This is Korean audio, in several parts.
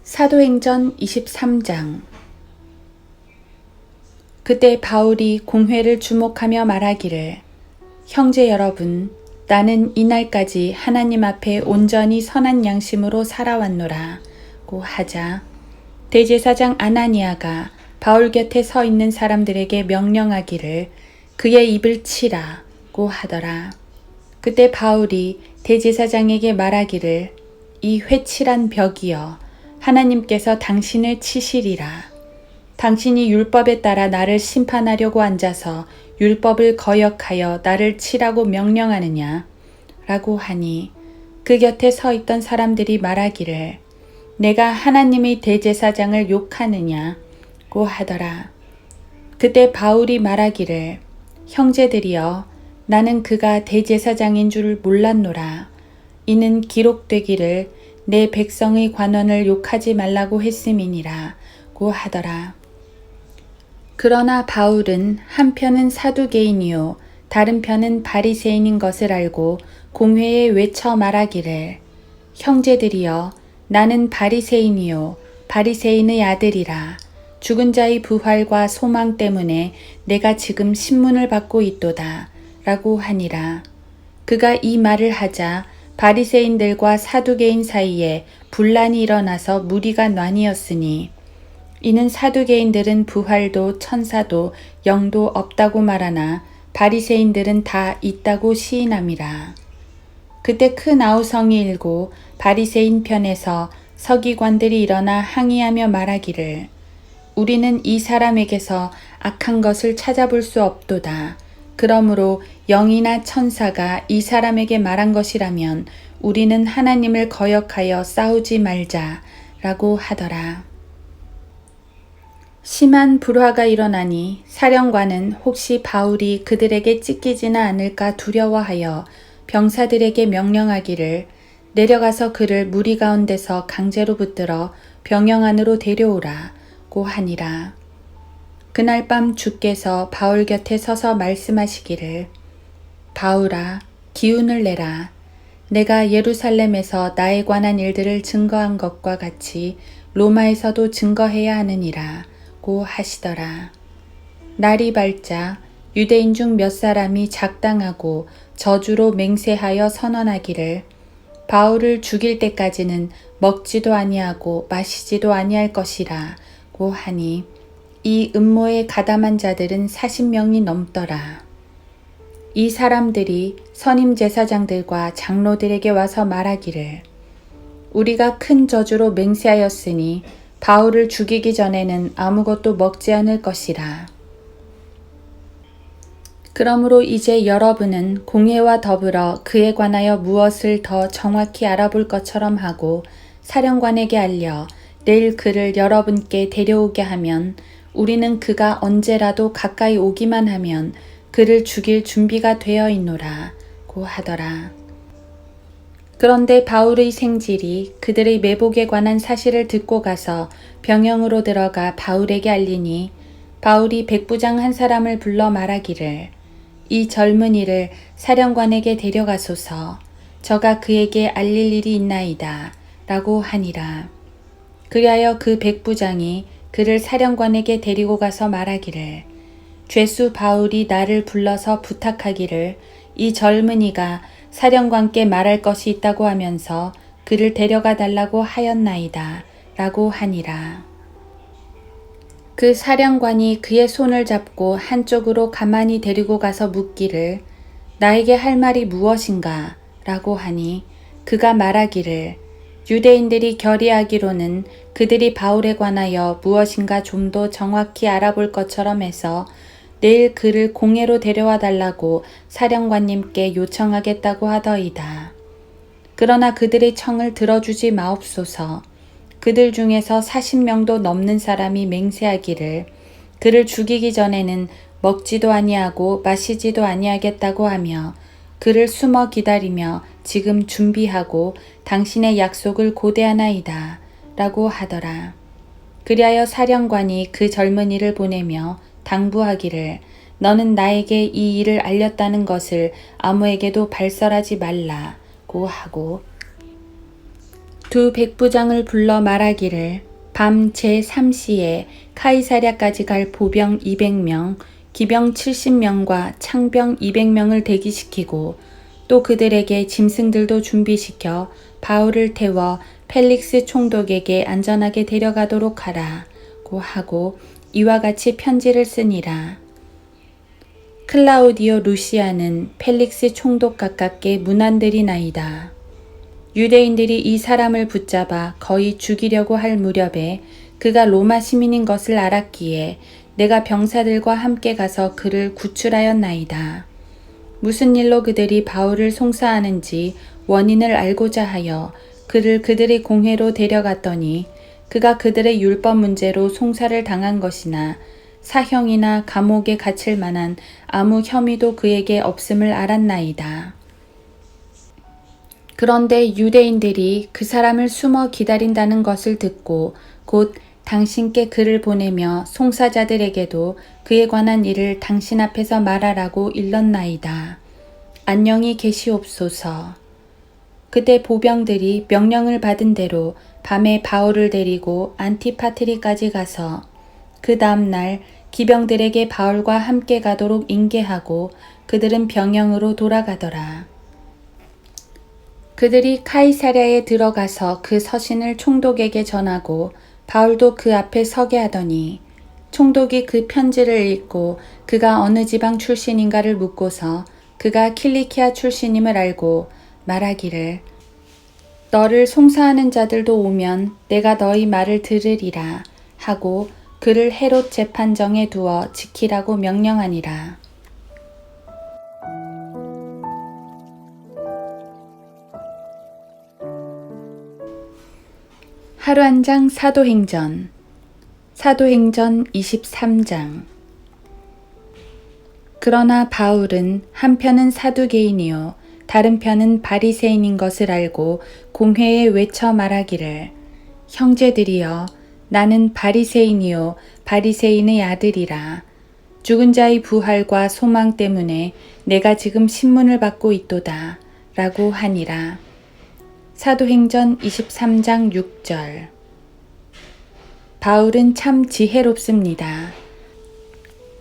사도행전 23장. 그때 바울이 공회를 주목하며 말하기를, 형제 여러분, 나는 이날까지 하나님 앞에 온전히 선한 양심으로 살아왔노라고 하자, 대제사장 아나니아가 바울 곁에 서 있는 사람들에게 명령하기를 그의 입을 치라고 하더라. 그때 바울이 대제사장에게 말하기를, 이 회칠한 벽이여, 하나님께서 당신을 치시리라. 당신이 율법에 따라 나를 심판하려고 앉아서 율법을 거역하여 나를 치라고 명령하느냐? 라고 하니 그 곁에 서 있던 사람들이 말하기를, 내가 하나님의 대제사장을 욕하느냐고 하더라. 그때 바울이 말하기를, 형제들이여, 나는 그가 대제사장인 줄 몰랐노라. 이는 기록되기를 내 백성의 관원을 욕하지 말라고 했음이니라고 하더라. 그러나 바울은 한편은 사두개인이요 다른 편은 바리새인인 것을 알고 공회에 외쳐 말하기를, 형제들이여, 나는 바리새인이요 바리새인의 아들이라. 죽은 자의 부활과 소망 때문에 내가 지금 신문을 받고 있도다 라고 하니라. 그가 이 말을 하자 바리새인들과 사두개인 사이에 분란이 일어나서 무리가 나뉘었으니, 이는 사두개인들은 부활도 천사도 영도 없다고 말하나 바리새인들은 다 있다고 시인함이라. 그때 큰 아우성이 일고 바리새인 편에서 서기관들이 일어나 항의하며 말하기를, 우리는 이 사람에게서 악한 것을 찾아볼 수 없도다. 그러므로 영이나 천사가 이 사람에게 말한 것이라면 우리는 하나님을 거역하여 싸우지 말자라고 하더라. 심한 불화가 일어나니 사령관은 혹시 바울이 그들에게 찢기지는 않을까 두려워하여 병사들에게 명령하기를, 내려가서 그를 무리 가운데서 강제로 붙들어 병영 안으로 데려오라고 하니라. 그날 밤 주께서 바울 곁에 서서 말씀하시기를, 바울아, 기운을 내라. 내가 예루살렘에서 나에 관한 일들을 증거한 것과 같이 로마에서도 증거해야 하느니라고 하시더라. 날이 밝자 유대인 중 몇 사람이 작당하고 저주로 맹세하여 선언하기를, 바울을 죽일 때까지는 먹지도 아니하고 마시지도 아니할 것이라고 하니, 이 음모에 가담한 자들은 40명이 넘더라. 이 사람들이 선임 제사장들과 장로들에게 와서 말하기를, 우리가 큰 저주로 맹세하였으니 바울을 죽이기 전에는 아무것도 먹지 않을 것이라. 그러므로 이제 여러분은 공회와 더불어 그에 관하여 무엇을 더 정확히 알아볼 것처럼 하고 사령관에게 알려 내일 그를 여러분께 데려오게 하면, 우리는 그가 언제라도 가까이 오기만 하면 그를 죽일 준비가 되어 있노라고 하더라. 그런데 바울의 생질이 그들의 매복에 관한 사실을 듣고 가서 병영으로 들어가 바울에게 알리니, 바울이 백부장 한 사람을 불러 말하기를, 이 젊은이를 사령관에게 데려가소서. 저가 그에게 알릴 일이 있나이다 라고 하니라. 그리하여 그 백부장이 그를 사령관에게 데리고 가서 말하기를, 죄수 바울이 나를 불러서 부탁하기를 이 젊은이가 사령관께 말할 것이 있다고 하면서 그를 데려가 달라고 하였나이다 라고 하니라. 그 사령관이 그의 손을 잡고 한쪽으로 가만히 데리고 가서 묻기를, 나에게 할 말이 무엇인가 라고 하니, 그가 말하기를, 유대인들이 결의하기로는 그들이 바울에 관하여 무엇인가 좀 더 정확히 알아볼 것처럼 해서 내일 그를 공회로 데려와 달라고 사령관님께 요청하겠다고 하더이다. 그러나 그들의 청을 들어주지 마옵소서. 그들 중에서 40명도 넘는 사람이 맹세하기를 그를 죽이기 전에는 먹지도 아니하고 마시지도 아니하겠다고 하며 그를 숨어 기다리며 지금 준비하고 당신의 약속을 고대하나이다 라고 하더라. 그리하여 사령관이 그 젊은이를 보내며 당부하기를, 너는 나에게 이 일을 알렸다는 것을 아무에게도 발설하지 말라고 하고, 두 백부장을 불러 말하기를 밤 제3시에 카이사랴까지 갈 보병 200명, 기병 70명과 창병 200명을 대기시키고 또 그들에게 짐승들도 준비시켜 바울을 태워 펠릭스 총독에게 안전하게 데려가도록 하라고 하고 이와 같이 편지를 쓰니라. 클라우디오 루시아는 펠릭스 총독 가깝게 문안들이나이다. 유대인들이 이 사람을 붙잡아 거의 죽이려고 할 무렵에 그가 로마 시민인 것을 알았기에 내가 병사들과 함께 가서 그를 구출하였나이다. 무슨 일로 그들이 바울을 송사하는지 원인을 알고자 하여 그를 그들의 공회로 데려갔더니 그가 그들의 율법 문제로 송사를 당한 것이나 사형이나 감옥에 갇힐 만한 아무 혐의도 그에게 없음을 알았나이다. 그런데 유대인들이 그 사람을 숨어 기다린다는 것을 듣고 곧 당신께 글을 보내며 송사자들에게도 그에 관한 일을 당신 앞에서 말하라고 일렀나이다. 안녕히 계시옵소서. 그때 보병들이 명령을 받은 대로 밤에 바울을 데리고 안티파트리까지 가서 그 다음날 기병들에게 바울과 함께 가도록 인계하고 그들은 병영으로 돌아가더라. 그들이 카이사랴에 들어가서 그 서신을 총독에게 전하고 바울도 그 앞에 서게 하더니 총독이 그 편지를 읽고 그가 어느 지방 출신인가를 묻고서 그가 킬리키아 출신임을 알고 말하기를 너를 송사하는 자들도 오면 내가 너희 말을 들으리라 하고 그를 헤롯 재판정에 두어 지키라고 명령하니라. 하루 한 장 사도행전 23장. 그러나 바울은 한편은 사두개인이요 다른 편은 바리새인인 것을 알고 공회에 외쳐 말하기를 형제들이여 나는 바리새인이요 바리새인의 아들이라. 죽은 자의 부활과 소망 때문에 내가 지금 신문을 받고 있도다 라고 하니라. 사도행전 23장 6절. 바울은 참 지혜롭습니다.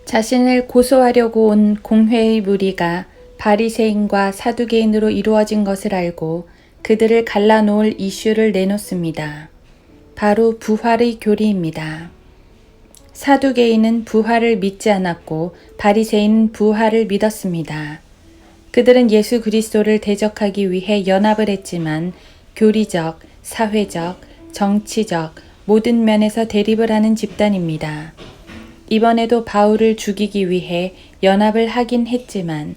자신을 고소하려고 온 공회의 무리가 바리새인과 사두개인으로 이루어진 것을 알고 그들을 갈라놓을 이슈를 내놓습니다. 바로 부활의 교리입니다. 사두개인은 부활을 믿지 않았고 바리새인은 부활을 믿었습니다. 그들은 예수 그리스도를 대적하기 위해 연합을 했지만 교리적, 사회적, 정치적 모든 면에서 대립을 하는 집단입니다. 이번에도 바울을 죽이기 위해 연합을 하긴 했지만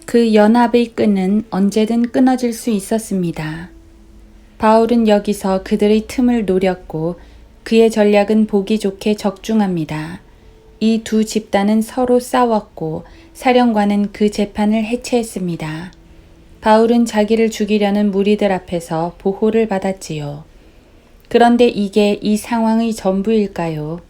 그 연합의 끈은 언제든 끊어질 수 있었습니다. 바울은 여기서 그들의 틈을 노렸고 그의 전략은 보기 좋게 적중합니다. 이 두 집단은 서로 싸웠고 사령관은 그 재판을 해체했습니다. 바울은 자기를 죽이려는 무리들 앞에서 보호를 받았지요. 그런데 이게 이 상황의 전부일까요?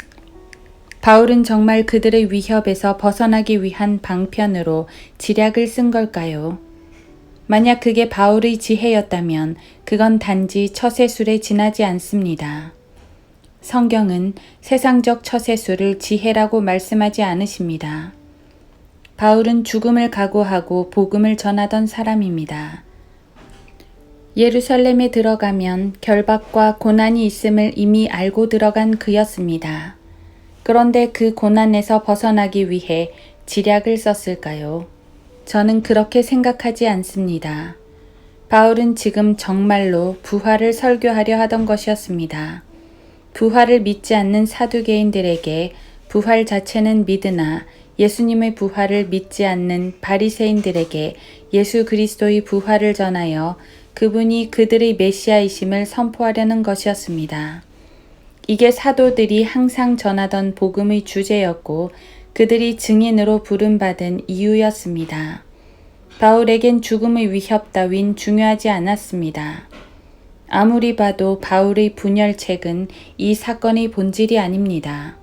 바울은 정말 그들의 위협에서 벗어나기 위한 방편으로 지략을 쓴 걸까요? 만약 그게 바울의 지혜였다면 그건 단지 처세술에 지나지 않습니다. 성경은 세상적 처세술을 지혜라고 말씀하지 않으십니다. 바울은 죽음을 각오하고 복음을 전하던 사람입니다. 예루살렘에 들어가면 결박과 고난이 있음을 이미 알고 들어간 그였습니다. 그런데 그 고난에서 벗어나기 위해 지략을 썼을까요? 저는 그렇게 생각하지 않습니다. 바울은 지금 정말로 부활을 설교하려 하던 것이었습니다. 부활을 믿지 않는 사두개인들에게 부활 자체는 믿으나 예수님의 부활을 믿지 않는 바리새인들에게 예수 그리스도의 부활을 전하여 그분이 그들의 메시아이심을 선포하려는 것이었습니다. 이게 사도들이 항상 전하던 복음의 주제였고 그들이 증인으로 부름받은 이유였습니다. 바울에겐 죽음의 위협 따윈 중요하지 않았습니다. 아무리 봐도 바울의 분열책은 이 사건의 본질이 아닙니다.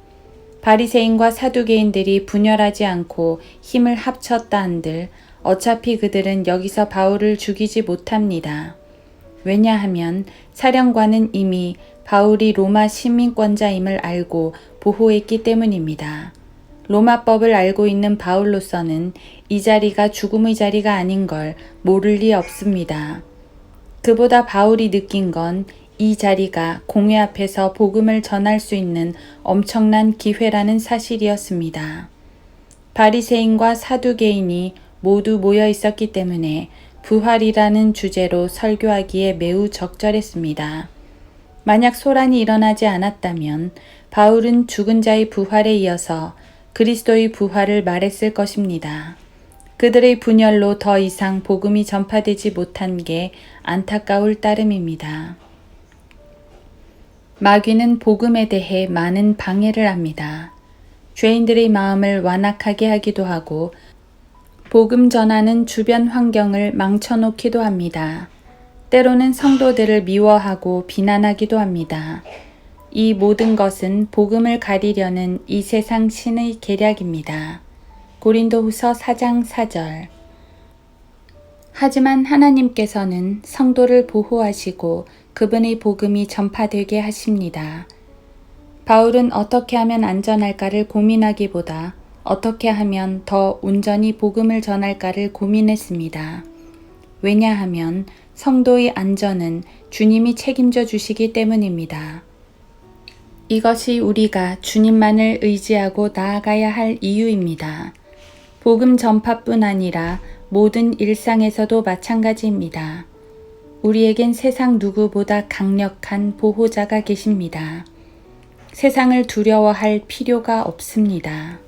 바리새인과 사두개인들이 분열하지 않고 힘을 합쳤다 한들 어차피 그들은 여기서 바울을 죽이지 못합니다. 왜냐하면 사령관은 이미 바울이 로마 시민권자임을 알고 보호했기 때문입니다. 로마법을 알고 있는 바울로서는 이 자리가 죽음의 자리가 아닌 걸 모를 리 없습니다. 그보다 바울이 느낀 건 이 자리가 공회 앞에서 복음을 전할 수 있는 엄청난 기회라는 사실이었습니다. 바리새인과 사두개인이 모두 모여 있었기 때문에 부활이라는 주제로 설교하기에 매우 적절했습니다. 만약 소란이 일어나지 않았다면 바울은 죽은 자의 부활에 이어서 그리스도의 부활을 말했을 것입니다. 그들의 분열로 더 이상 복음이 전파되지 못한 게 안타까울 따름입니다. 마귀는 복음에 대해 많은 방해를 합니다. 죄인들의 마음을 완악하게 하기도 하고 복음 전하는 주변 환경을 망쳐놓기도 합니다. 때로는 성도들을 미워하고 비난하기도 합니다. 이 모든 것은 복음을 가리려는 이 세상 신의 계략입니다. 고린도후서 4장 4절. 하지만 하나님께서는 성도를 보호하시고 그분의 복음이 전파되게 하십니다. 바울은 어떻게 하면 안전할까를 고민하기보다 어떻게 하면 더 온전히 복음을 전할까를 고민했습니다. 왜냐하면 성도의 안전은 주님이 책임져 주시기 때문입니다. 이것이 우리가 주님만을 의지하고 나아가야 할 이유입니다. 복음 전파뿐 아니라 모든 일상에서도 마찬가지입니다. 우리에겐 세상 누구보다 강력한 보호자가 계십니다. 세상을 두려워할 필요가 없습니다.